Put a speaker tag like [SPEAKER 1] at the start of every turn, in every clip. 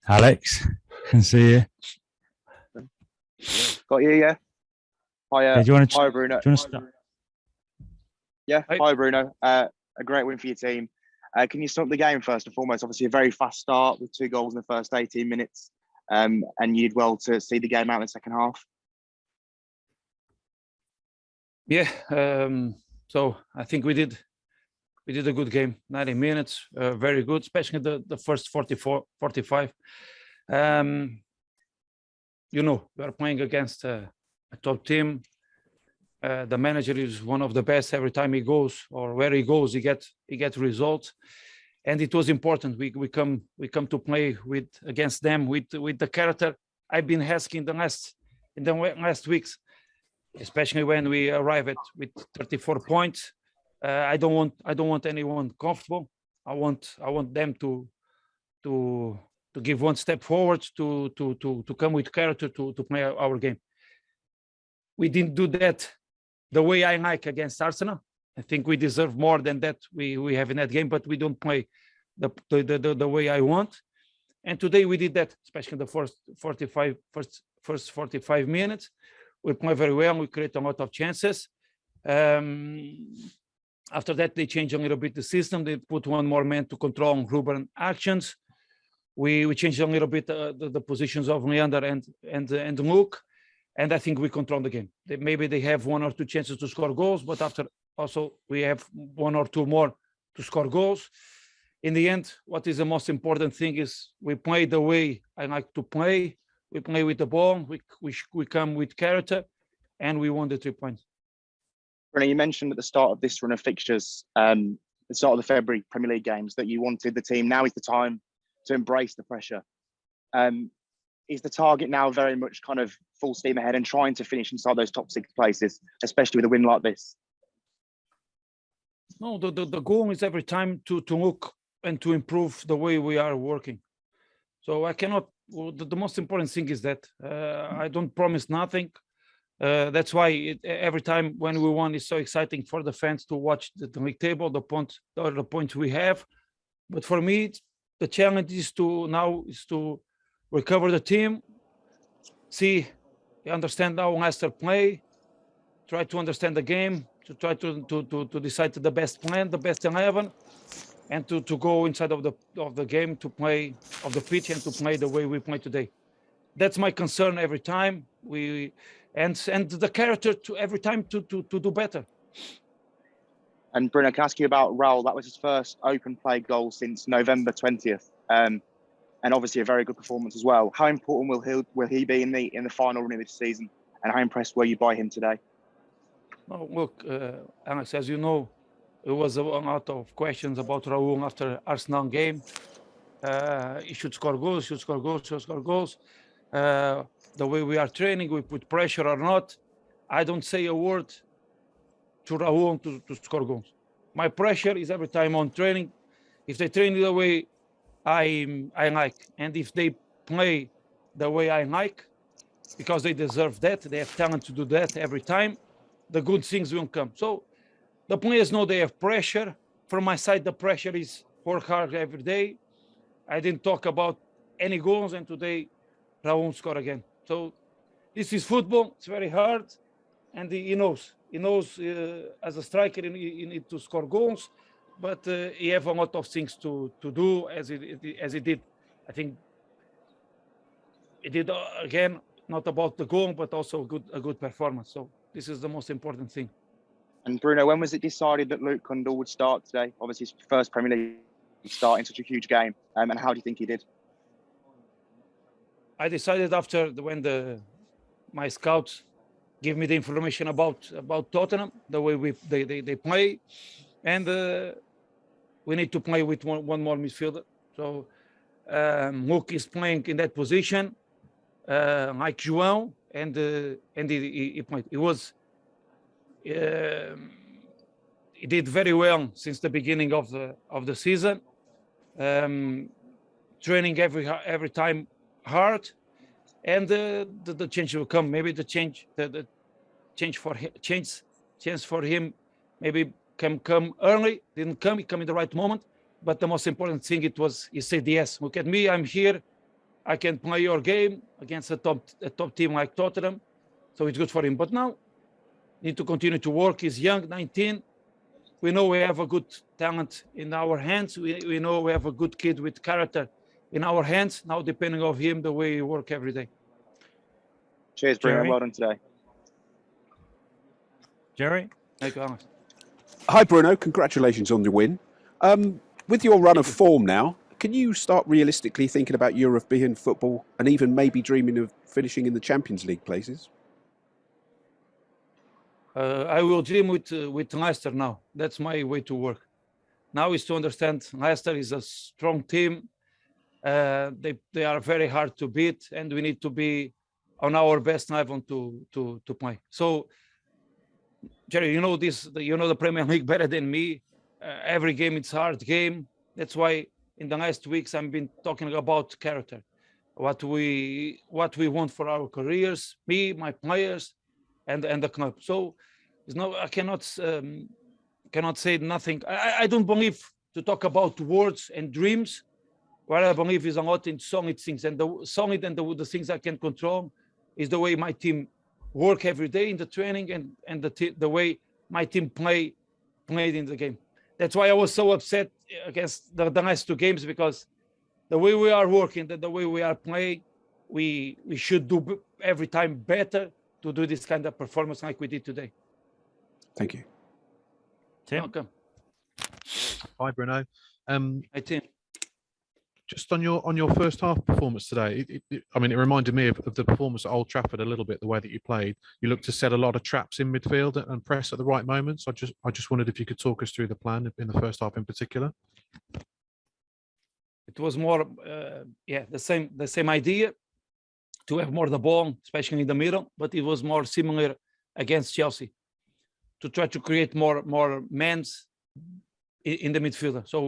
[SPEAKER 1] Alex, can see you.
[SPEAKER 2] Got you, yeah. Hi,
[SPEAKER 1] Do you want to?
[SPEAKER 2] hi, Bruno.
[SPEAKER 1] Do you want to start?
[SPEAKER 2] Yeah,
[SPEAKER 3] Hi.
[SPEAKER 2] hi, Bruno. A great win for your team. Can you sum up the game first and foremost? Obviously, a very fast start with 2 goals in the first 18 minutes, and you did well to see the game out in the second half.
[SPEAKER 3] Yeah, so I think we did a good game. 90 minutes, very good, especially the first 44, 45. We are playing against a top team. The manager is one of the best. Every time he goes or where he goes, he gets results. And it was important. We come to play against them with the character I've been asking in the last weeks, especially when we arrive with 34 points. I don't want anyone comfortable. I want them to give one step forward, to come with character to play our game. We didn't do that the way I like against Arsenal. I think we deserve more than that we have in that game, but we don't play the way I want. And today we did that, especially the first 45 minutes. We play very well. We create a lot of chances. After that, they changed a little bit the system. They put one more man to control Ruben actions. We changed a little bit the positions of Leander and Luke, and I think we control the game. Maybe they have 1 or 2 chances to score goals, but after also we have 1 or 2 more to score goals. In the end, what is the most important thing is we play the way I like to play. We play with the ball. We come with character, and we won the 3 points.
[SPEAKER 2] Bruno, you mentioned at the start of this run of fixtures, the start of the February Premier League games, that you wanted the team. Now is the time to embrace the pressure. Is the target now very much kind of full steam ahead and trying to finish inside those top 6 places, especially with a win like this?
[SPEAKER 3] No, the goal is every time to look and to improve the way we are working. So I cannot. The most important thing is that I don't promise nothing. That's why every time when we won, it's so exciting for the fans to watch the league table, the points we have. But for me, the challenge is to recover the team, understand how Leicester play, try to understand the game, to try to decide the best plan, the best 11, and to go inside of the game, to play of the pitch and to play the way we play today. That's my concern every time. And the character to every time to do better.
[SPEAKER 2] And Bruno, can I ask you about Raul? That was his first open play goal since November 20th, and obviously a very good performance as well. How important will he be in the final run of this season? And how impressed were you by him today?
[SPEAKER 3] Well, look, Alex, as you know, it was a lot of questions about Raul after Arsenal game. He should score goals. The way we are training, we put pressure or not. I don't say a word to Raul to score goals. My pressure is every time on training. If they train the way I like, and if they play the way I like, because they deserve that, they have talent to do that every time, the good things will come. So the players know they have pressure. From my side, the pressure is work hard every day. I didn't talk about any goals, and today Raul scored again. So this is football. It's very hard, and he knows. He knows as a striker, he needs to score goals, but he have a lot of things to do as he did. I think he did again, not about the goal, but also a good performance. So this is the most important thing.
[SPEAKER 2] And Bruno, when was it decided that Luke Cundle would start today? Obviously, his first Premier League start in such a huge game. And how do you think he did?
[SPEAKER 3] I decided after when my scouts give me the information about Tottenham, the way they play, and we need to play with one more midfielder. So Luke is playing in that position, like João, and he played. He did very well since the beginning of the season, training every time hard, and the change will come. Maybe the change for him maybe can come early. Didn't come. It came in the right moment. But the most important thing he said yes. Look at me. I'm here. I can play your game against a top team like Tottenham. So it's good for him. But now, need to continue to work. He's young, 19. We know we have a good talent in our hands. We know we have a good kid with character in our hands. Now, depending on him, the way he work every day.
[SPEAKER 2] Cheers, Bruno.
[SPEAKER 1] Jerry?
[SPEAKER 2] Well done today.
[SPEAKER 1] Jerry?
[SPEAKER 3] Thank you, Alex.
[SPEAKER 4] Hi, Bruno. Congratulations on the win. With your run of form now, can you start realistically thinking about European football and even maybe dreaming of finishing in the Champions League places?
[SPEAKER 3] I will dream with Leicester now. That's my way to work. Now is to understand Leicester is a strong team. They are very hard to beat, and we need to be on our best level to play. So, Jerry, you know this. You know the Premier League better than me. Every game it's a hard game. That's why in the last weeks I've been talking about character, what we want for our careers, me, my players, and the club. So it's no, I cannot say nothing. I don't believe to talk about words and dreams. What I believe is a lot in solid things, and the solid and the things I can control is the way my team work every day in the training and the way my team played in the game. That's why I was so upset against the last two games, because the way we are working, the way we are playing, we should do every time better to do this kind of performance like we did today.
[SPEAKER 4] Thank you.
[SPEAKER 1] Tim?
[SPEAKER 3] Welcome.
[SPEAKER 5] Hi, Bruno.
[SPEAKER 3] Hi, Tim.
[SPEAKER 5] Just on your first half performance today, it reminded me of the performance at Old Trafford a little bit. The way that you played, you looked to set a lot of traps in midfield and press at the right moments. I just wondered if you could talk us through the plan in the first half in particular.
[SPEAKER 3] It was more, the same idea to have more the ball, especially in the middle. But it was more similar against Chelsea, to try to create more mans in the midfielder. So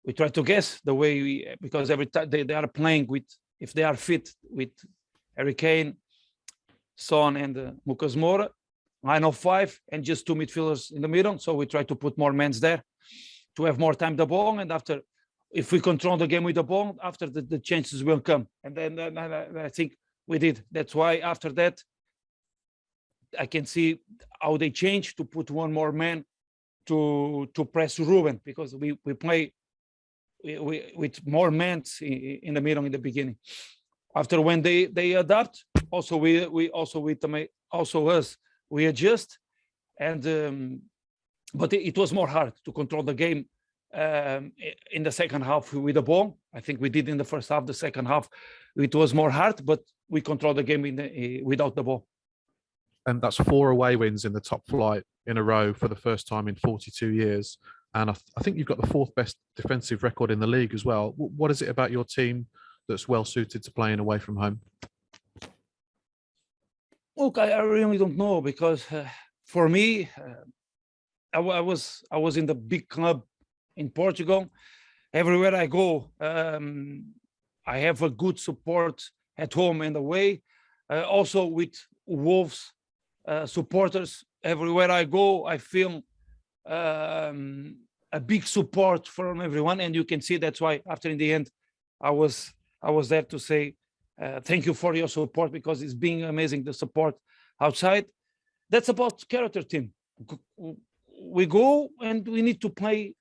[SPEAKER 3] we try to guess the way because every time they are playing with, if they are fit, with Harry Kane, Son, and Lucas Moura, line of 5, and just 2 midfielders in the middle. So we try to put more men there to have more time the ball, and after, if we control the game with the ball, after the chances will come. And then I think we did. That's why after that, I can see how they change to put one more man to press Ruben, because we play with more men in the middle in the beginning. After when they adapt, also we adjust, and but it was more hard to control the game in the second half with the ball. I think we did in the first half. The second half it was more hard, but we controlled the game without the ball.
[SPEAKER 5] And that's 4 away wins in the top flight in a row for the first time in 42 years. And I think you've got the 4th best defensive record in the league as well. What is it about your team that's well suited to playing away from home?
[SPEAKER 3] Look, I really don't know, because for me, I was in the big club in Portugal. Everywhere I go, I have a good support at home and away. Also with Wolves supporters, everywhere I go, I feel a big support from everyone, and you can see that's why after in the end I was there to say thank you for your support, because it's been amazing, the support outside. That's about character, team. We go and we need to play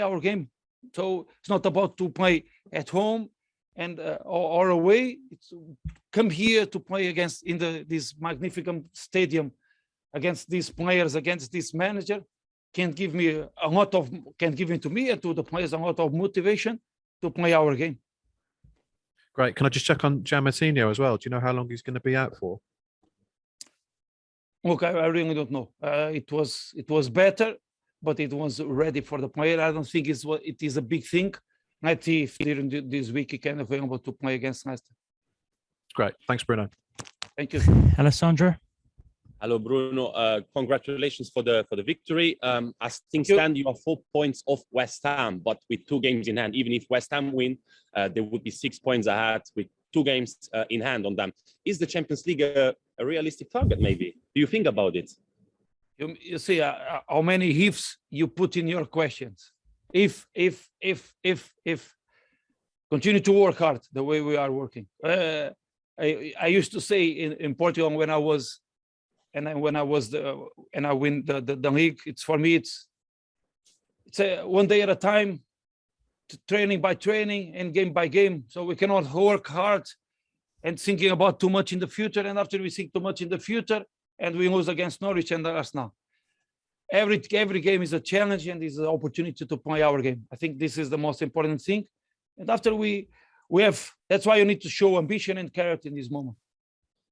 [SPEAKER 3] our game. So it's not about to play at home and or away. It's come here to play against in this magnificent stadium against these players, against this manager. Can give to me and to the players a lot of motivation to play our game.
[SPEAKER 5] Great. Can I just check on Gianmartino as well? Do you know how long he's going to be out for?
[SPEAKER 3] Look, I really don't know. It was better, but it was ready for the player. I don't think it is a big thing. Let's see if during this week he can available to play against Leicester.
[SPEAKER 5] Great. Thanks, Bruno.
[SPEAKER 3] Thank you.
[SPEAKER 1] Alessandro?
[SPEAKER 6] Hello, Bruno. Congratulations for the victory. As things stand, you are 4 points off West Ham, but with 2 games in hand. Even if West Ham win, there would be 6 points ahead with 2 games in hand on them. Is the Champions League a realistic target, maybe? Do you think about it?
[SPEAKER 3] You see how many ifs you put in your questions. If. Because continue to work hard the way we are working. I used to say in Portugal when I was, and I win the league. It's for me. It's one day at a time, training by training and game by game. So we cannot work hard and thinking about too much in the future. And after we think too much in the future, and we lose against Norwich and Arsenal. Every game is a challenge and is an opportunity to play our game. I think this is the most important thing. And after we have, that's why you need to show ambition and character in this moment.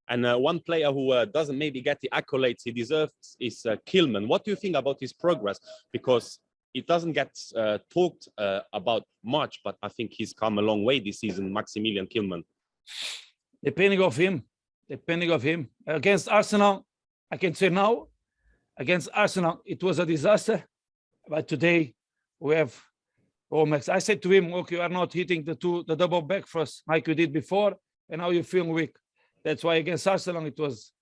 [SPEAKER 6] And one player who doesn't maybe get the accolades he deserves is Kilman. What do you think about his progress? Because it doesn't get talked about much, but I think he's come a long way this season, Maximilian Kilman.
[SPEAKER 3] Depending of him. Against Arsenal, I can say now, against Arsenal, it was a disaster. But today, we have Max. I said to him, look, you are not hitting the double back first like you did before, and now you feel weak. That's why against Arsenal, it was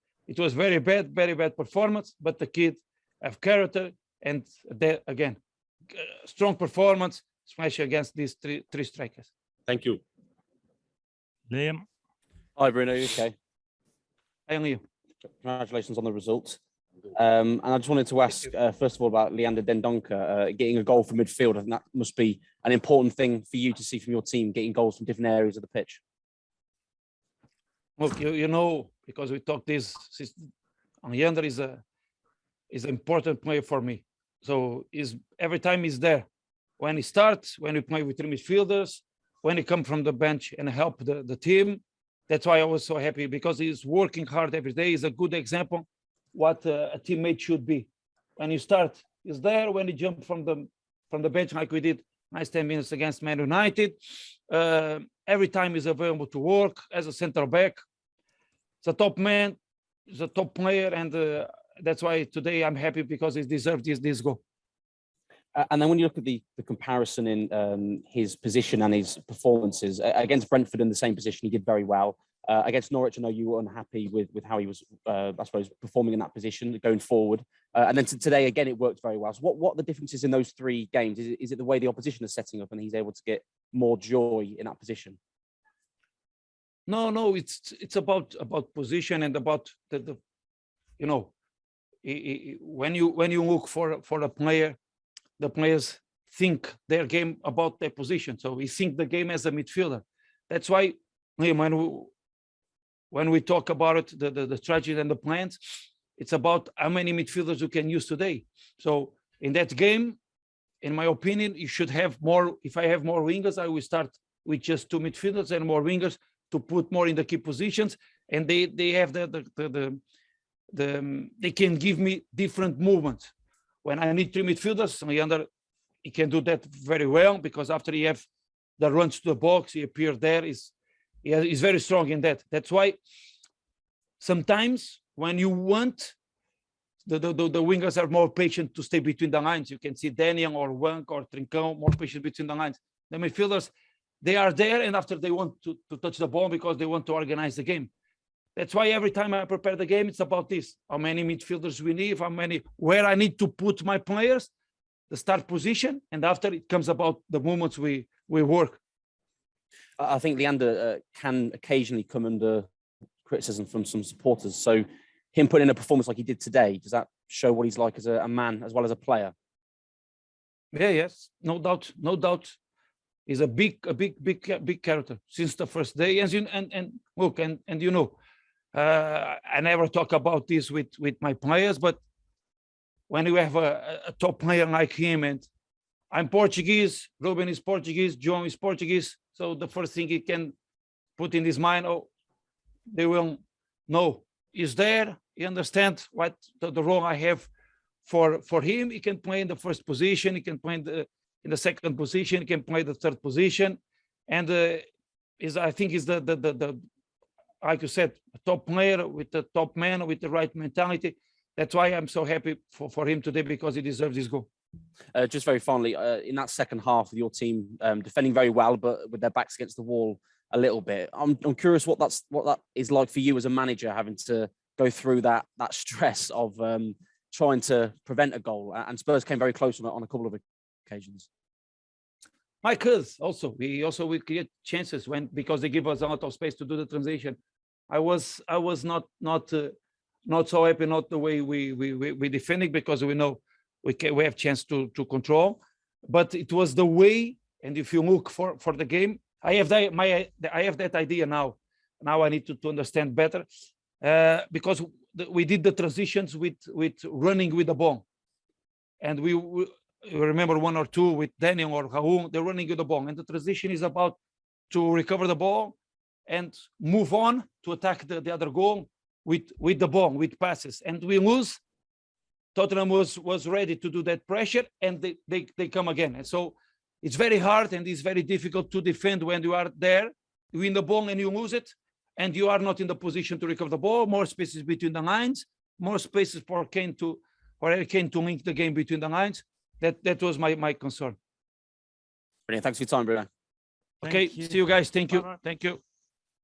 [SPEAKER 3] very bad performance, but the kid have character, and again, strong performance, especially against these three strikers.
[SPEAKER 6] Thank you.
[SPEAKER 1] Liam.
[SPEAKER 7] Hi, Bruno. You okay?
[SPEAKER 3] Hey, Liam.
[SPEAKER 7] Congratulations on the results. And I just wanted to ask, first of all, about Leander Dendoncker getting a goal from midfield. I think that must be an important thing for you to see from your team, getting goals from different areas of the pitch.
[SPEAKER 3] Look, you know, because we talked this, Leander is an important player for me. So every time he's there. When he starts, when we play with three midfielders, when he comes from the bench and help the team. That's why I was so happy, because he's working hard every day. He's a good example what a teammate should be. When you start, he's there. When you jump from the bench like we did, nice 10 minutes against Man United. Every time he's available to work as a center back. He's a top man, he's a top player, and that's why today I'm happy, because he deserved this goal.
[SPEAKER 7] And then when you look at the comparison in his position and his performances, against Brentford in the same position, he did very well. Against Norwich, I know you were unhappy with how he was, I suppose, performing in that position going forward. And then today, again, it worked very well. So what are the differences in those three games? Is it the way the opposition is setting up and he's able to get more joy in that position?
[SPEAKER 3] No, it's about position and about the you know, when you look for a player, the players think their game about their position. So we think the game as a midfielder. That's why when we talk about it, the strategy and the plans, it's about how many midfielders you can use today. So in that game, in my opinion, you should have more. If I have more wingers, I will start with just two midfielders and more wingers to put more in the key positions. And they have they can give me different movements. When I need three midfielders, Leander, he can do that very well, because after he have the runs to the box, he appears there. He's very strong in that. That's why sometimes when you want, the wingers are more patient to stay between the lines. You can see Daniel or Wank or Trincão more patient between the lines. The midfielders, they are there, and after they want to touch the ball because they want to organize the game. That's why every time I prepare the game, it's about this: how many midfielders we need, where I need to put my players, the start position, and after it comes about the moments we work.
[SPEAKER 7] I think Leander can occasionally come under criticism from some supporters. So him putting in a performance like he did today, does that show what he's like as a man as well as a player?
[SPEAKER 3] Yeah, yes, no doubt. He's a big character since the first day. And look, and you know, I never talk about this with my players, but when you have a top player like him, and I'm Portuguese, Ruben is Portuguese, João is Portuguese, so the first thing he can put in his mind, they will know he's there. He understands what the role I have for him. He can play in the first position. He can play in the second position. He can play the third position, and I think he's the like you said, a top player with the top man with the right mentality. That's why I'm so happy for him today, because he deserves this goal.
[SPEAKER 7] Just very finally, in that second half of your team, defending very well, but with their backs against the wall a little bit. I'm curious what that is like for you as a manager, having to go through that stress of trying to prevent a goal. And Spurs came very close on a couple of occasions.
[SPEAKER 3] Michaels also. We create chances because they give us a lot of space to do the transition. I was not so happy, not the way we defending, because we know we have chance to control, but it was the way. And if you look for the game, I have that idea now. Now I need to understand better, because we did the transitions with running with the ball, and we remember one or two with Daniel or Raul. They're running with the ball, and the transition is about to recover the ball and move on to attack the other goal with the ball, with passes, and we lose. Tottenham was ready to do that pressure, and they come again. And so it's very hard and it's very difficult to defend when you are there, you win the ball and you lose it, and you are not in the position to recover the ball. More spaces between the lines, more spaces for Harry Kane to link the game between the lines. That was my concern.
[SPEAKER 7] Brilliant. Thanks for your time, Bruno.
[SPEAKER 3] Okay,
[SPEAKER 1] Thank you.
[SPEAKER 3] see you guys. Thank you.
[SPEAKER 1] Bye-bye.
[SPEAKER 3] Thank you.